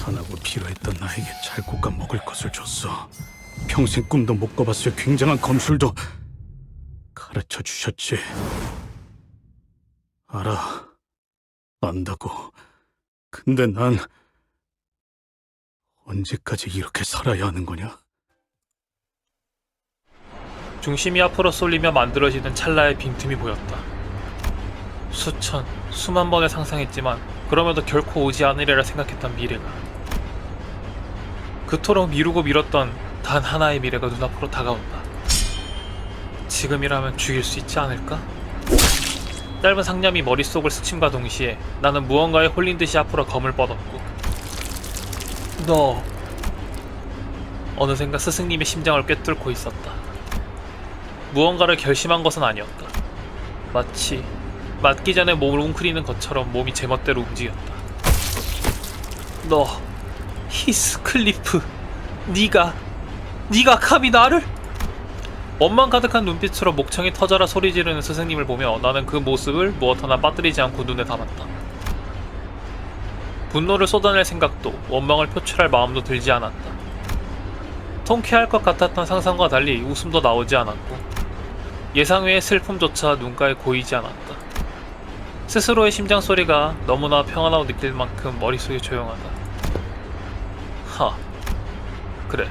산하고 필요했던 나에게 찰국과 먹을 것을 줬어. 평생 꿈도 못 꿔봤을 굉장한 검술도 가르쳐 주셨지. 알아. 안다고. 근데 난 언제까지 이렇게 살아야 하는 거냐? 중심이 앞으로 쏠리며 만들어지는 찰나의 빈틈이 보였다. 수만 번을 상상했지만 그럼에도 결코 오지 않으리라 생각했던 미래가, 그토록 미루고 미뤘던 단 하나의 미래가 눈앞으로 다가온다. 지금이라면 죽일 수 있지 않을까? 짧은 상념이 머릿속을 스침과 동시에 나는 무언가에 홀린 듯이 앞으로 검을 뻗었고, 너... 어느샌가 스승님의 심장을 꿰뚫고 있었다. 무언가를 결심한 것은 아니었다. 마치 맞기 전에 몸을 웅크리는 것처럼 몸이 제멋대로 움직였다. 너... 히스클리프... 네가 감히 나를? 원망 가득한 눈빛으로 목청이 터져라 소리 지르는 스승님을 보며 나는 그 모습을 무엇 하나 빠뜨리지 않고 눈에 담았다. 분노를 쏟아낼 생각도 원망을 표출할 마음도 들지 않았다. 통쾌할 것 같았던 상상과 달리 웃음도 나오지 않았고 예상 외의 슬픔조차 눈가에 고이지 않았다. 스스로의 심장 소리가 너무나 평안하고 느낄 만큼 머릿속이 조용하다. 그래,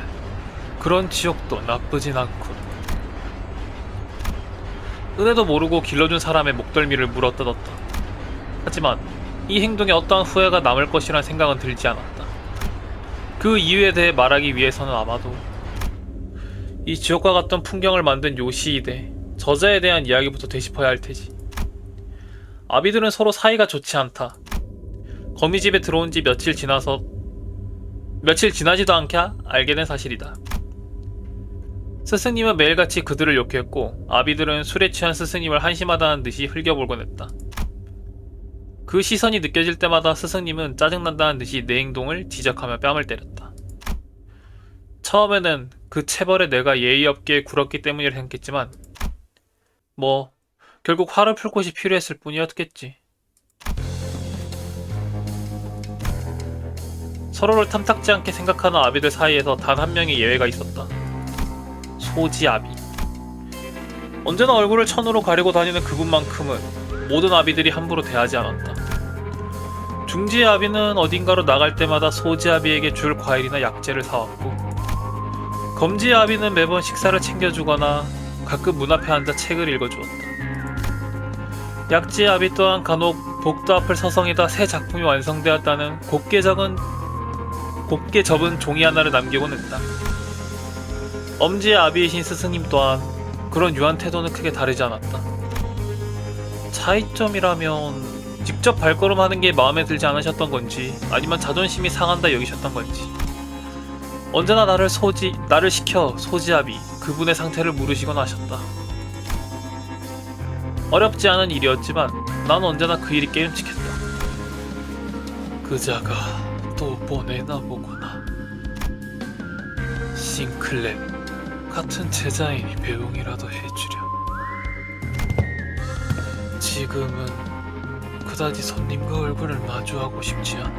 그런 지옥도 나쁘진 않군. 은혜도 모르고 길러준 사람의 목덜미를 물어뜯었다. 하지만 이 행동에 어떠한 후회가 남을 것이란 생각은 들지 않았다. 그 이유에 대해 말하기 위해서는 아마도 이 지옥과 같던 풍경을 만든 요시히데 저자에 대한 이야기부터 되짚어야 할 테지. 아비들은 서로 사이가 좋지 않다. 거미집에 들어온 지 며칠 지나지도 않게 알게 된 사실이다. 스승님은 매일같이 그들을 욕했고 아비들은 술에 취한 스승님을 한심하다는 듯이 흘겨보곤 했다. 그 시선이 느껴질 때마다 스승님은 짜증난다는 듯이 내 행동을 지적하며 뺨을 때렸다. 처음에는 그 체벌에 내가 예의 없게 굴었기 때문이라 생각했지만 결국 화를 풀 곳이 필요했을 뿐이었겠지. 서로를 탐탁지 않게 생각하는 아비들 사이에서 단 한 명의 예외가 있었다. 소지아비. 언제나 얼굴을 천으로 가리고 다니는 그분만큼은 모든 아비들이 함부로 대하지 않았다. 중지의 아비는 어딘가로 나갈 때마다 소지아비에게 줄 과일이나 약재를 사왔고, 검지의 아비는 매번 식사를 챙겨주거나 가끔 문 앞에 앉아 책을 읽어주었다. 약지의 아비 또한 간혹 복도 앞을 서성이다 새 작품이 완성되었다는 곱게 접은 종이 하나를 남기곤 했다. 엄지의 아비이신 스승님 또한 그런 유한 태도는 크게 다르지 않았다. 차이점이라면 직접 발걸음하는 게 마음에 들지 않으셨던 건지 아니면 자존심이 상한다 여기셨던 건지 언제나 나를 시켜 소지아비 그분의 상태를 물으시곤 하셨다. 어렵지 않은 일이었지만 난 언제나 그 일이 깨름칙했다. 그자가 또 보내나 보구나. 싱클랩 같은 제자이니 배웅이라도 해주려. 지금은 그다지 손님과 얼굴을 마주하고 싶지 않아.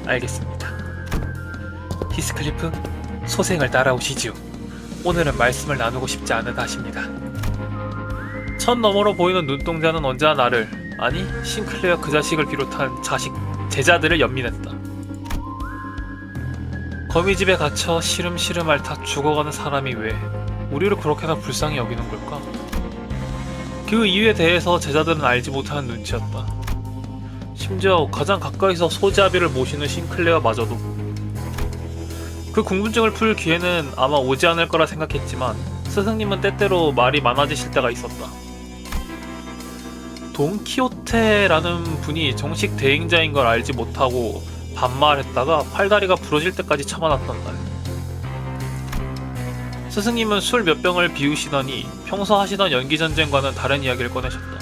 알겠습니다. 히스클리프, 소생을 따라오시지요. 오늘은 말씀을 나누고 싶지 않으다 하십니다. 천 너머로 보이는 눈동자는 언제나 나를, 아니 싱클레어 그 자식을 비롯한 제자들을 연민했다. 거미집에 갇혀 시름시름 앓다 죽어가는 사람이 왜 우리를 그렇게나 불쌍히 여기는 걸까? 그 이유에 대해서 제자들은 알지 못하는 눈치였다. 심지어 가장 가까이서 소지아비를 모시는 싱클레어마저도. 그 궁금증을 풀 기회는 아마 오지 않을 거라 생각했지만 스승님은 때때로 말이 많아지실 때가 있었다. 돈키호테라는 분이 정식 대행자인 걸 알지 못하고 반말했다가 팔다리가 부러질 때까지 참아놨던 날. 스승님은 술 몇 병을 비우시더니 평소 하시던 연기전쟁과는 다른 이야기를 꺼내셨다.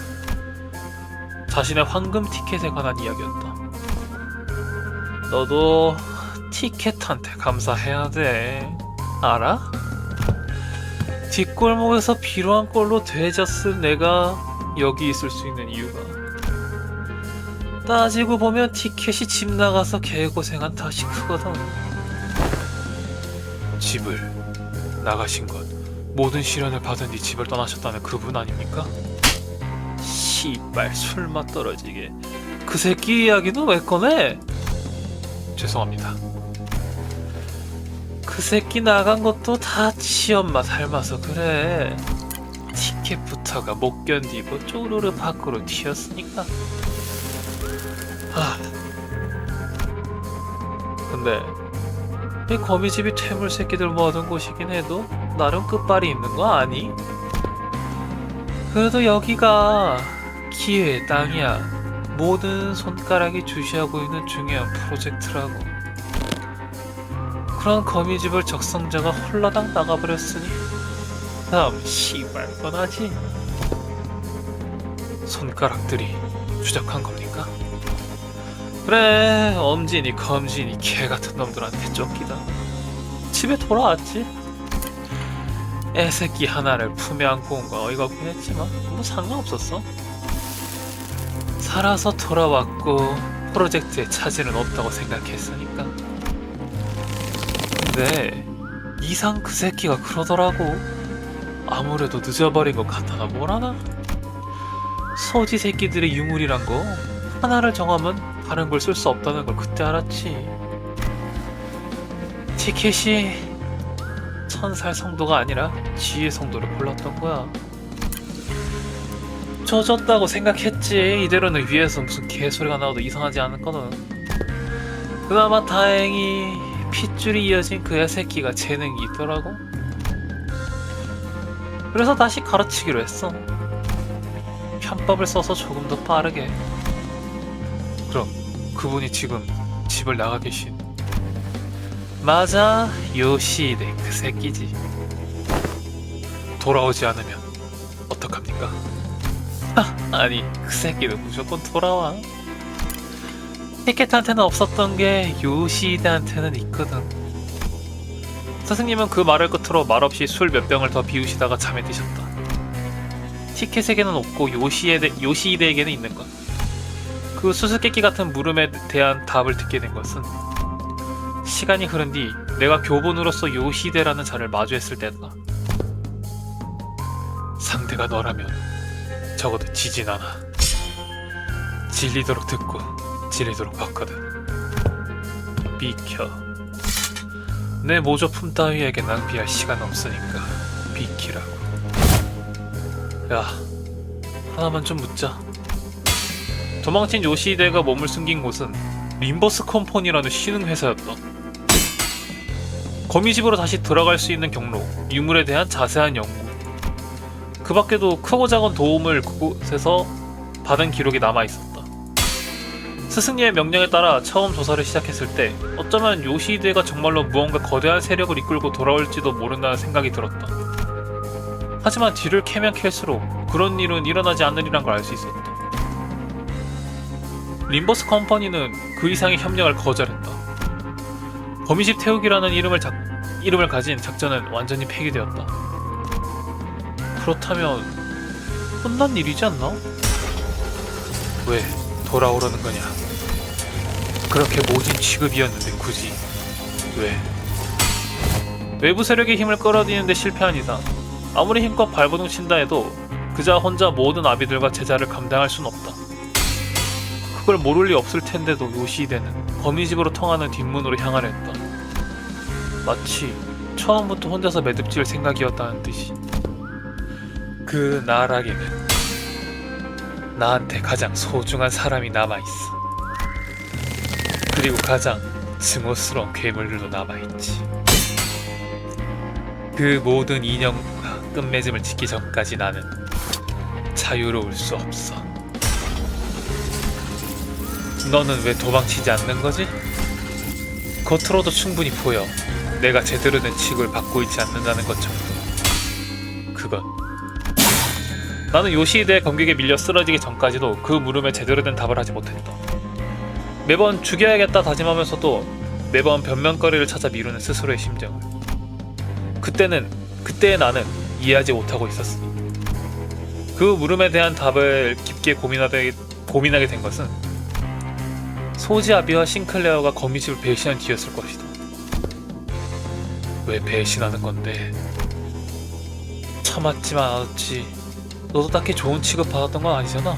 자신의 황금 티켓에 관한 이야기였다. 너도 티켓한테 감사해야 돼. 알아? 뒷골목에서 필요한 꼴로 되졌을 내가 여기 있을 수 있는 이유가 따지고 보면 티켓이 집 나가서 개고생한 탓이 크거든. 집을 나가신 건 모든 시련을 받은 뒤 집을 떠나셨다는 그분 아닙니까? 씨발 술맛 떨어지게 그 새끼 이야기는 왜 꺼내? 죄송합니다. 그 새끼 나간 것도 다 지 엄마 닮아서 그래. 티켓부터가 못 견디고 쪼르르 밖으로 튀었으니까. 근데 이 거미집이 퇴물 새끼들 모아둔 곳이긴 해도 나름 끝발이 있는 거 아니? 그래도 여기가 기회의 땅이야. 모든 손가락이 주시하고 있는 중요한 프로젝트라고. 그런 거미집을 적성자가 홀라당 나가버렸으니 다음 씨발 뻔하지. 손가락들이 추적한 겁니까? 그래, 엄진이 검진이 개같은 놈들한테 쫓기다 집에 돌아왔지. 애새끼 하나를 품에 안고 온 거 어이가 없긴 했지만 뭐 상관없었어. 살아서 돌아왔고 프로젝트에 차질은 없다고 생각했으니까. 근데 이상 그 새끼가 그러더라고. 아무래도 늦어버린 것 같아나 뭐라나. 소지 새끼들의 유물이란 거 하나를 정하면 다른 걸 쓸 수 없다는 걸 그때 알았지. 티켓이 1000살 성도가 아니라 지혜 성도를 골랐던 거야. 조졌다고 생각했지. 이대로는 위에서 무슨 개소리가 나와도 이상하지 않았거든. 그나마 다행히 핏줄이 이어진 그 애새끼가 재능이 있더라고. 그래서 다시 가르치기로 했어. 편법을 써서 조금 더 빠르게. 그럼 그분이 지금 집을 나가 계신? 맞아, 요시히데 그 새끼지. 돌아오지 않으면 어떡합니까? 아니, 그 새끼는 무조건 돌아와. 티켓한테는 없었던 게 요시히데한테는 있거든. 스승님은 그 말을 끝으로 말없이 술 몇 병을 더 비우시다가 잠에 드셨다. 티켓에게는 없고 요시히데에게는 있는 것. 그 수수께끼 같은 물음에 대한 답을 듣게 된 것은 시간이 흐른 뒤 내가 교본으로서 요시히데라는 자를 마주했을 때다. 상대가 너라면 적어도 지진 않아. 질리도록 듣고 질리도록 봤거든. 비켜. 내 모조품 따위에게 낭비할 시간 없으니까 비키라고. 야, 하나만 좀 묻자. 도망친 요시히데가 몸을 숨긴 곳은 림버스 컴퍼니라는 신흥 회사였다. 거미집으로 다시 들어갈 수 있는 경로, 유물에 대한 자세한 연구, 그 밖에도 크고 작은 도움을 그곳에서 받은 기록이 남아있었다. 스승님의 명령에 따라 처음 조사를 시작했을 때 어쩌면 요시히데가 정말로 무언가 거대한 세력을 이끌고 돌아올지도 모른다는 생각이 들었다. 하지만 뒤를 캐면 캘수록 그런 일은 일어나지 않으리란 걸 알 수 있었다. 림버스 컴퍼니는 그 이상의 협력을 거절했다. 거미집 태우기라는 이름을 가진 작전은 완전히 폐기되었다. 그렇다면 끝난 일이지 않나? 왜 돌아오려는 거냐? 그렇게 모진 취급이었는데 굳이 왜? 외부 세력의 힘을 끌어들이는데 실패한 이상 아무리 힘껏 발버둥 친다 해도 그자 혼자 모든 아비들과 제자를 감당할 순 없다. 그걸 모를 리 없을 텐데도 요시히데는 거미집으로 통하는 뒷문으로 향하려 했다. 마치 처음부터 혼자서 매듭지을 생각이었다는 듯이. 그 나락에는 나한테 가장 소중한 사람이 남아있어. 그리고 가장 증오스러운 괴물들도 남아있지. 그 모든 인연과 끝맺음을 짓기 전까지 나는 자유로울 수 없어. 너는 왜 도망치지 않는 거지? 겉으로도 충분히 보여. 내가 제대로 된 취급을 받고 있지 않는다는 것 정도. 그건 나는 요시히데의 검객에 밀려 쓰러지기 전까지도 그 물음에 제대로 된 답을 하지 못했다. 매번 죽여야겠다 다짐하면서도 매번 변명거리를 찾아 미루는 스스로의 심정을. 그때의 나는 이해하지 못하고 있었으니. 그 물음에 대한 답을 깊게 고민하게 된 것은 소지 아비와 싱클레어가 거미집을 배신한 뒤였을 것이다. 왜 배신하는 건데? 참았지만 않았지. 너도 딱히 좋은 취급 받았던 건 아니잖아.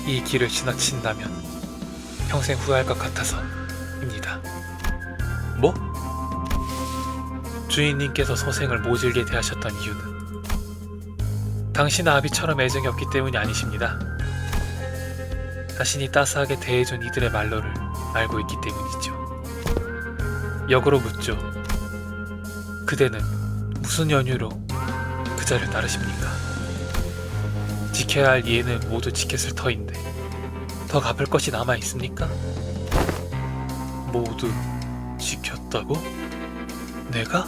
이 길을 지나친다면 평생 후회할 것 같아서입니다. 뭐? 주인님께서 소생을 모질게 대하셨던 이유는 당신 아비처럼 애정이 없기 때문이 아니십니다. 자신이 따스하게 대해준 이들의 말로를 알고 있기 때문이죠. 역으로 묻죠. 그대는 무슨 연유로 그자를 따르십니까? 지켜야 할 이해는 모두 지켰을 터인데 더 갚을 것이 남아 있습니까? 모두 지켰다고? 내가?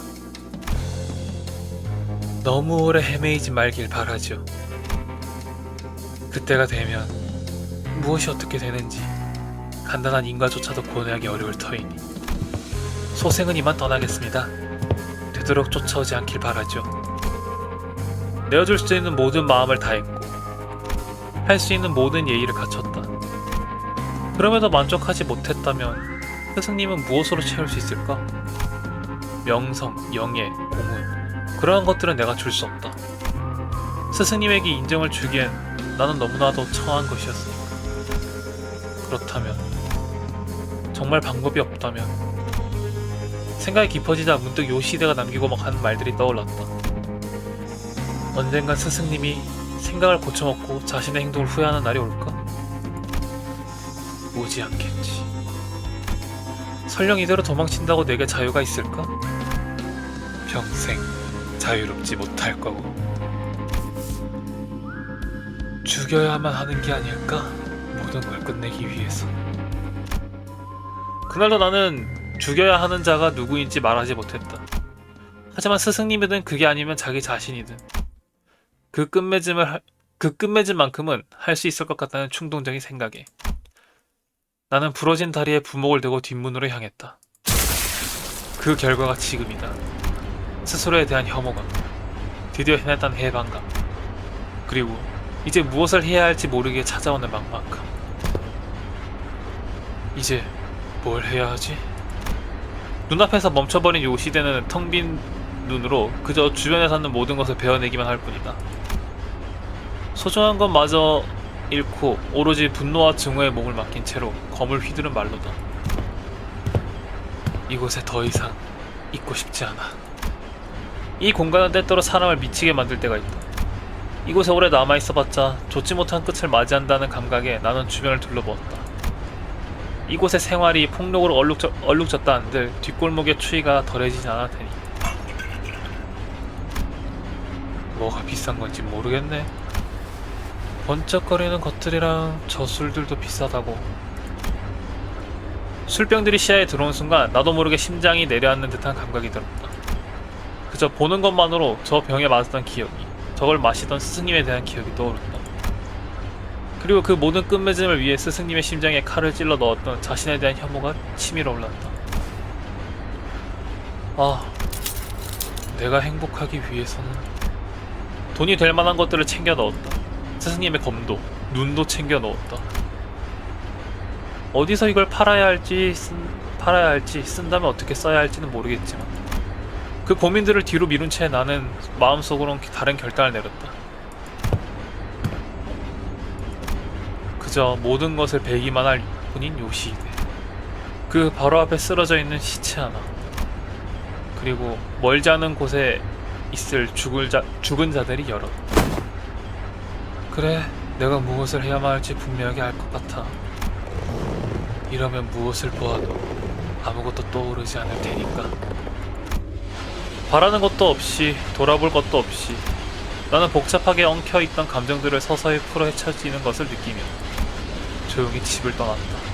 너무 오래 헤매이지 말길 바라죠. 그때가 되면 무엇이 어떻게 되는지 간단한 인과조차도 고뇌하기 어려울 터이니 소생은 이만 떠나겠습니다. 되도록 쫓아오지 않길 바라죠. 내어줄 수 있는 모든 마음을 다했고 할 수 있는 모든 예의를 갖췄다. 그럼에도 만족하지 못했다면 스승님은 무엇으로 채울 수 있을까? 명성, 영예, 공운 그러한 것들은 내가 줄 수 없다. 스승님에게 인정을 주기엔 나는 너무나도 처한 것이었으니까. 그렇다면 정말 방법이 없다면 생각이 깊어지자 문득 요시대가 남기고 막 하는 말들이 떠올랐다. 언젠간 스승님이 생각을 고쳐먹고 자신의 행동을 후회하는 날이 올까? 오지 않겠지. 설령 이대로 도망친다고 내게 자유가 있을까? 평생 자유롭지 못할 거고 죽여야만 하는 게 아닐까? 모든 걸 끝내기 위해서. 그날도 나는 죽여야 하는 자가 누구인지 말하지 못했다. 하지만 스승님이든 그게 아니면 자기 자신이든 그 끝맺음만큼은 할 수 있을 것 같다는 충동적인 생각에 나는 부러진 다리에 부목을 대고 뒷문으로 향했다. 그 결과가 지금이다. 스스로에 대한 혐오감, 드디어 해냈다는 해방감, 그리고 이제 무엇을 해야 할지 모르게 찾아오는 막막함. 이제 뭘 해야 하지? 눈앞에서 멈춰버린 요시대는 텅 빈 눈으로 그저 주변에 사는 모든 것을 베어내기만 할 뿐이다. 소중한 것마저 잃고 오로지 분노와 증오에 목을 맡긴 채로 검을 휘두른 말로다. 이곳에 더 이상 있고 싶지 않아. 이 공간은 때때로 사람을 미치게 만들 때가 있다. 이곳에 오래 남아있어봤자 좋지 못한 끝을 맞이한다는 감각에 나는 주변을 둘러보았다. 이곳의 생활이 폭력으로 얼룩졌다 한들 뒷골목의 추위가 덜해지진 않을 테니 뭐가 비싼 건지 모르겠네. 번쩍거리는 것들이랑 저 술들도 비싸다고. 술병들이 시야에 들어온 순간 나도 모르게 심장이 내려앉는 듯한 감각이 들었다. 그저 보는 것만으로 저 병에 맞았던 기억이, 저걸 마시던 스승님에 대한 기억이 떠오른다. 그리고 그 모든 끝맺음을 위해 스승님의 심장에 칼을 찔러 넣었던 자신에 대한 혐오가 치밀어 올랐다. 아, 내가 행복하기 위해서는 돈이 될 만한 것들을 챙겨 넣었다. 스승님의 검도, 눈도 챙겨 넣었다. 어디서 이걸 팔아야 할지 쓴다면 어떻게 써야 할지는 모르겠지만 그 고민들을 뒤로 미룬 채 나는 마음속으론 다른 결단을 내렸다. 그저 모든 것을 베기만 할 뿐인 요시히데, 그 바로 앞에 쓰러져 있는 시체 하나, 그리고 멀지 않은 곳에 있을 죽은 자들이 여럿. 그래, 내가 무엇을 해야만 할지 분명하게 알 것 같아. 이러면 무엇을 보아도 아무것도 떠오르지 않을 테니까. 바라는 것도 없이 돌아볼 것도 없이 나는 복잡하게 엉켜있던 감정들을 서서히 풀어 헤쳐지는 것을 느끼며 조용히 집을 떠났다.